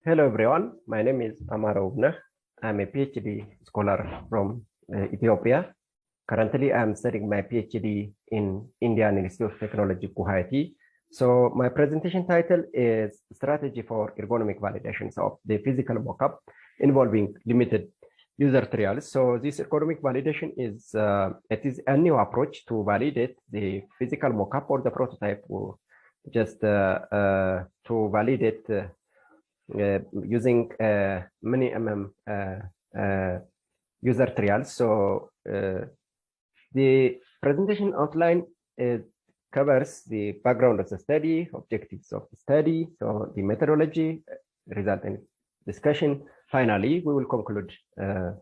Hello everyone, my name is Amara Ubna. I'm a PhD scholar from Ethiopia. Currently, I'm studying my PhD in Indian Institute of Technology, Guwahati. So my presentation title is Strategy for Ergonomic Validations of the Physical Mockup involving limited user trials. So this ergonomic validation is it is a new approach to validate the physical mockup or the prototype, or just to validate using many user trials. So the presentation outline covers the background of the study, objectives of the study, so the methodology, result and discussion. Finally, we will conclude the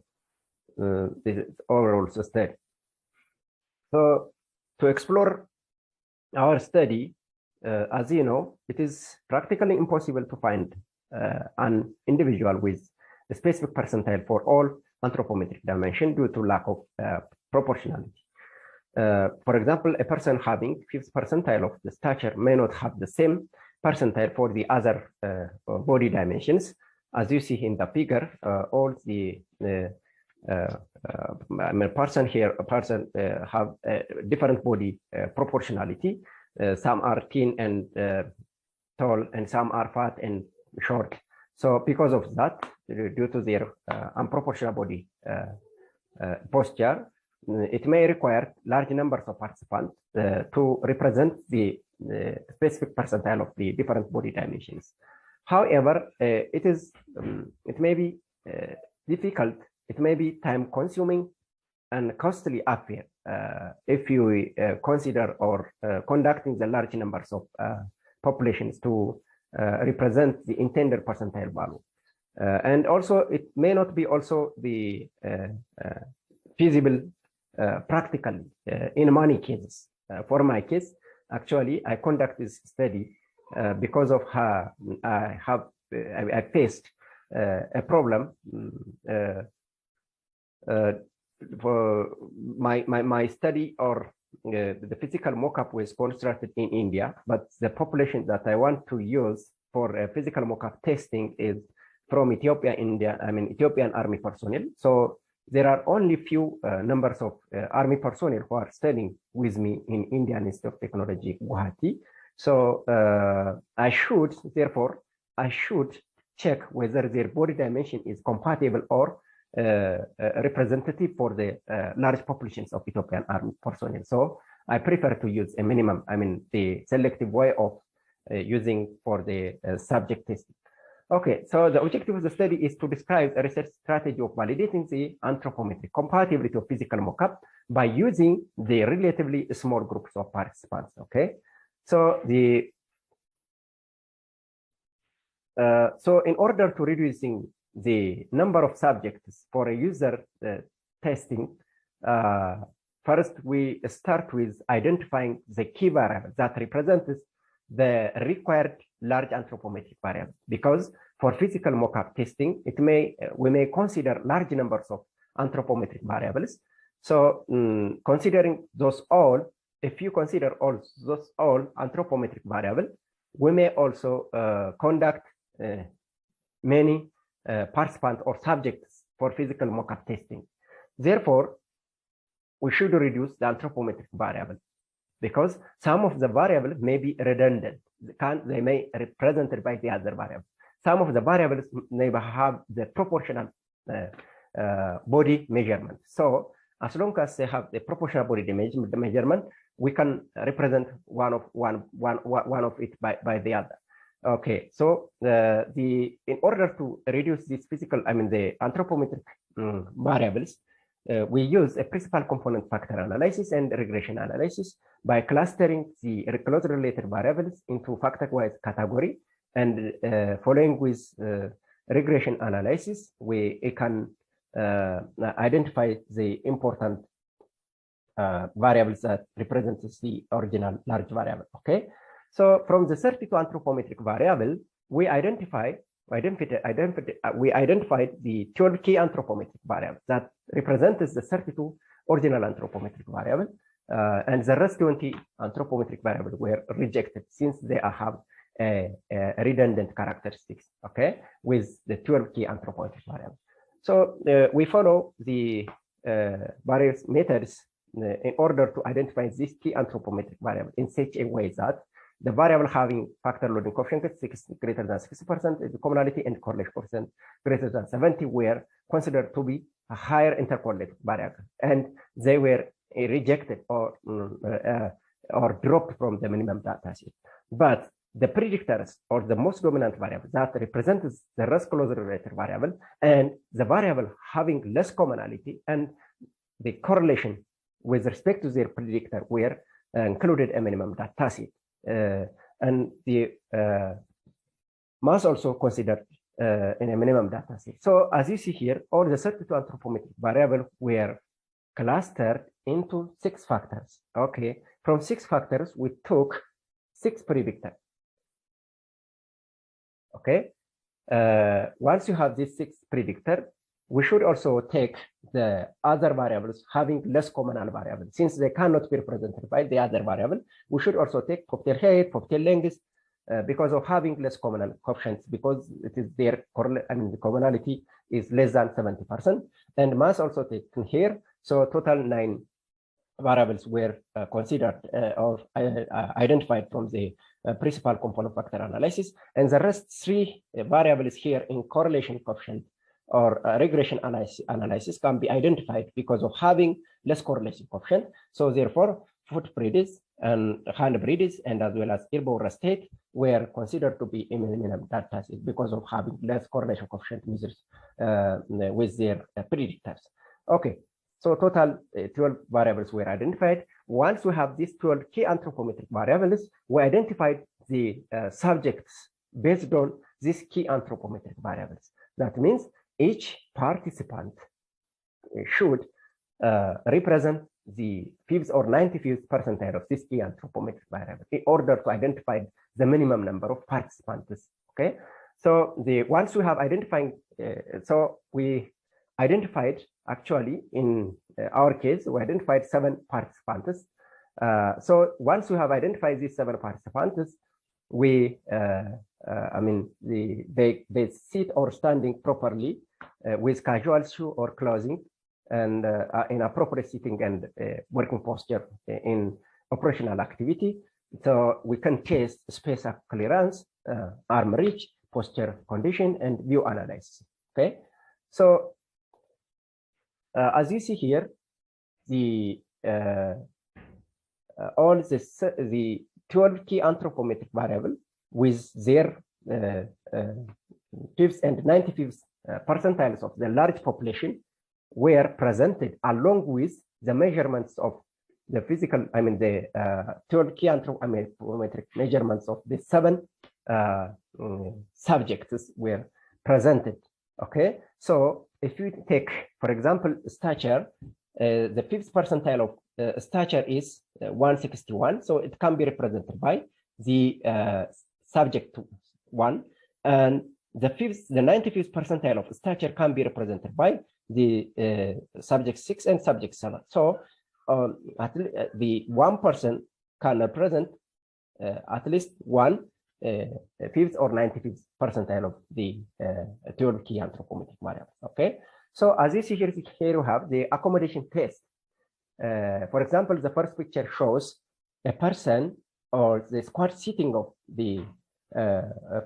overall study. So to explore our study, as you know, it is practically impossible to find an individual with a specific percentile for all anthropometric dimension due to lack of proportionality. For example, a person having 5th percentile of the stature may not have the same percentile for the other body dimensions. As you see in the figure, all the person here, have different body proportionality. Some are thin and tall, and some are fat and short. So because of that, due to their unproportional body posture, it may require large numbers of participants to represent the specific percentile of the different body dimensions. However, it may be difficult, it may be time-consuming and costly affair if you consider or conducting the large numbers of populations to represent the intended percentile value. And also, it may not be also the feasible practically in many cases. For my case, actually, I conduct this study because of how I faced a problem for my study, or the physical mockup was constructed in India, but the population that I want to use for physical mockup testing is from Ethiopia, India, Ethiopian Army personnel. So there are only few numbers of Army personnel who are studying with me in Indian Institute of Technology, Guwahati. So therefore, I should check whether their body dimension is compatible or representative for the large populations of Ethiopian Army personnel. So I prefer to use a minimum, the selective way of using for the subject testing. Okay, so the objective of the study is to describe a research strategy of validating the anthropometric compatibility of physical mockup by using the relatively small groups of participants. Okay, so in order to reducing the number of subjects for a user testing, first we start with identifying the key variable that represents the required large anthropometric variable, because for physical mockup testing, we may consider large numbers of anthropometric variables. So considering those all, if you consider all anthropometric variables, we may also conduct many participants or subjects for physical mockup testing. Therefore, we should reduce the anthropometric variable, because some of the variables may be redundant. They may be represented by the other variables. Some of the variables may have the proportional body measurement. So as long as they have the proportional body measurement, we can represent one of it by the other. Okay, so in order to reduce this the anthropometric variables, we use a principal component factor analysis and regression analysis by clustering the closely related variables into factor-wise category, and following with regression analysis, we can identify the important variables that represent the original large variable. Okay, so from the 32 anthropometric variable, we identified the 12 key anthropometric variables that represents the 32 original anthropometric variable, and the rest 20 anthropometric variables were rejected since they have redundant characteristics, okay, with the 12 key anthropometric variables. So we follow the various methods in order to identify this key anthropometric variable in such a way that the variable having factor loading coefficient greater than 60%, the commonality and correlation coefficient greater than 70 were considered to be a higher interpolated variable, and they were rejected or dropped from the minimum data set. But the predictors or the most dominant variable that represents the rest closely related variable and the variable having less commonality and the correlation with respect to their predictor were included a minimum data set. And the mass also considered in a minimum data set. So as you see here, all the 32 anthropometric variables were clustered into 6 factors. Okay, from 6 factors, we took 6 predictors. Okay, once you have these 6 predictors, we should also take the other variables having less communal variables. Since they cannot be represented by the other variable, we should also take cocktail height, cocktail length, because of having less communal coefficients, because it is their, the commonality is less than 70%, and mass also taken here. So total 9 variables were considered or identified from the principal component factor analysis, and the rest 3 variables here in correlation coefficient or regression analysis can be identified because of having less correlation coefficient. So therefore, foot breeds and hand breeds and as well as airborne state were considered to be in minimum data set because of having less correlation coefficient with their predictors. Okay, so total 12 variables were identified. Once we have these 12 key anthropometric variables, we identified the subjects based on these key anthropometric variables. That means each participant should represent the 5th or 95th percentile of this key anthropometric variable in order to identify the minimum number of participants. Okay, so once we have identifying, so we identified actually in our case, we identified 7 participants. So once we have identified these 7 participants, we, they sit or standing properly with casual shoe or clothing and in appropriate sitting and working posture in operational activity. So we can test space clearance, arm reach, posture condition, and view analysis. Okay, so as you see here, all the 12 key anthropometric variable with their 5th and 95th percentiles of the large population were presented along with the measurements of the physical, the 12 key anthropometric measurements of the 7 subjects were presented. Okay, so if you take, for example, stature, the 5th percentile of stature is 161, so it can be represented by the subject 1, and the 95th percentile of stature can be represented by the subject 6 and subject 7. So the 1% can represent at least 1/5 or 95th percentile of the 12 key anthropometric variables. Okay, so as you see here, you have the accommodation test. For example, the first picture shows a person or the squat sitting of the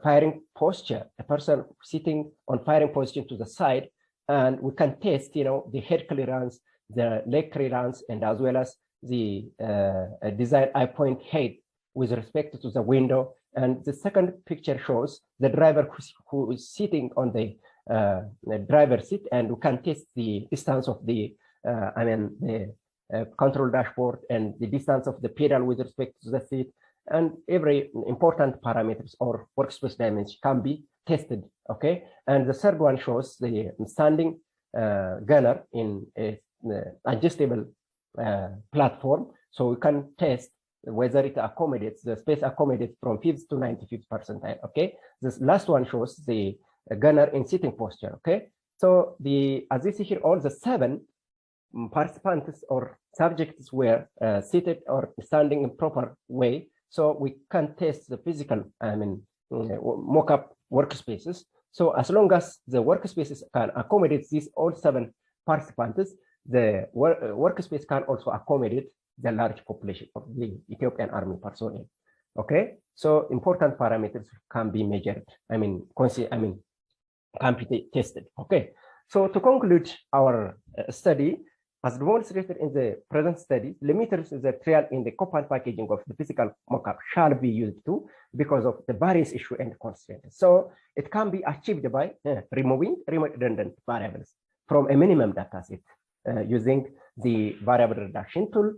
firing posture, a person sitting on firing position to the side, and we can test, the head clearance, the leg clearance, and as well as the desired eye point height with respect to the window. And the second picture shows the driver who is sitting on the driver's seat, and we can test the distance of the control dashboard and the distance of the pedal with respect to the seat, and every important parameters or workspace dimension can be tested. Okay, and the third one shows the standing gunner in a adjustable platform, so we can test whether it accommodates, the space accommodates from 5th to 95th percentile. Okay, this last one shows the gunner in sitting posture. Okay, so as you see here, all the 7 participants or subjects were seated or standing in proper way. So we can test the physical, mock-up workspaces. So as long as the workspaces can accommodate these all 7 participants, the workspace can also accommodate the large population of the Ethiopian Army personnel. Okay, so important parameters can be measured. Can be tested. Okay, so to conclude our study, as demonstrated in the present study, limiters in the trial in the compound packaging of the physical mockup shall be used too because of the various issue and constraints. So it can be achieved by removing redundant variables from a minimum data set using the variable reduction tool,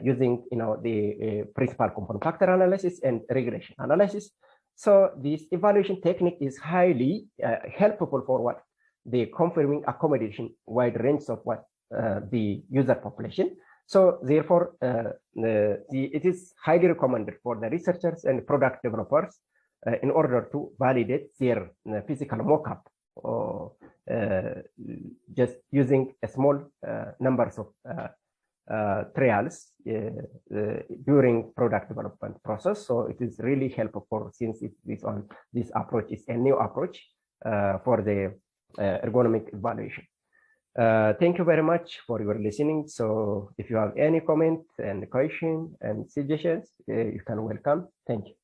using the principal component factor analysis and regression analysis. So this evaluation technique is highly helpful for what the confirming accommodation wide range of what the user population. So therefore, it is highly recommended for the researchers and product developers in order to validate their physical mockup, or just using a small numbers of trials during product development process. So it is really helpful since this approach is a new approach for the ergonomic evaluation. Thank you very much for your listening. So if you have any comment and question and suggestions, you can welcome. Thank you.